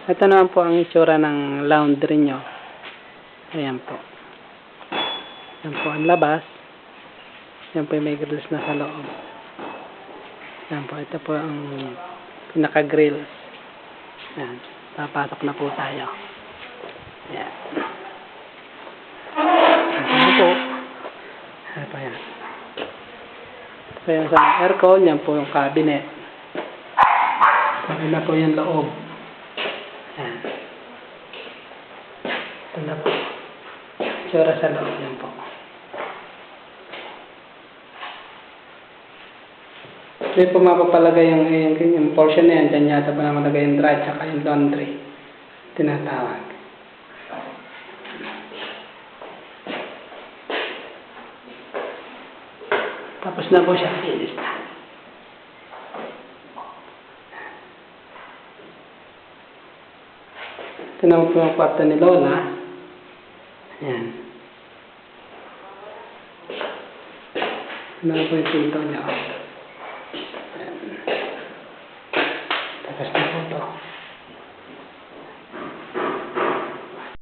Ito naman po ang itsura ng laundry nyo. Ayan po. Ayan po ang labas. Ayan po yung may grills na sa loob. Ayan po. Ito po ang pinaka-grills. Ayan. Papasok na po tayo. Ayan. Ayan po. Ayan po yan. So, yan sa aircon. Yan po yung cabinet. Sabi na po yung loob. Ayan. Ito na po. Tsura sa loob. Yan po. Hindi po mapapalagay yung portion na yan. Diyan yata pa namalagay yung dry tsaka yung laundry. Tinatawag. Tapos na po siya. Finish na. Ito naman po yung kwarto ni Lola. Ayan. Ito naman po yung pinto niya. Ayan. Tapos na po ito.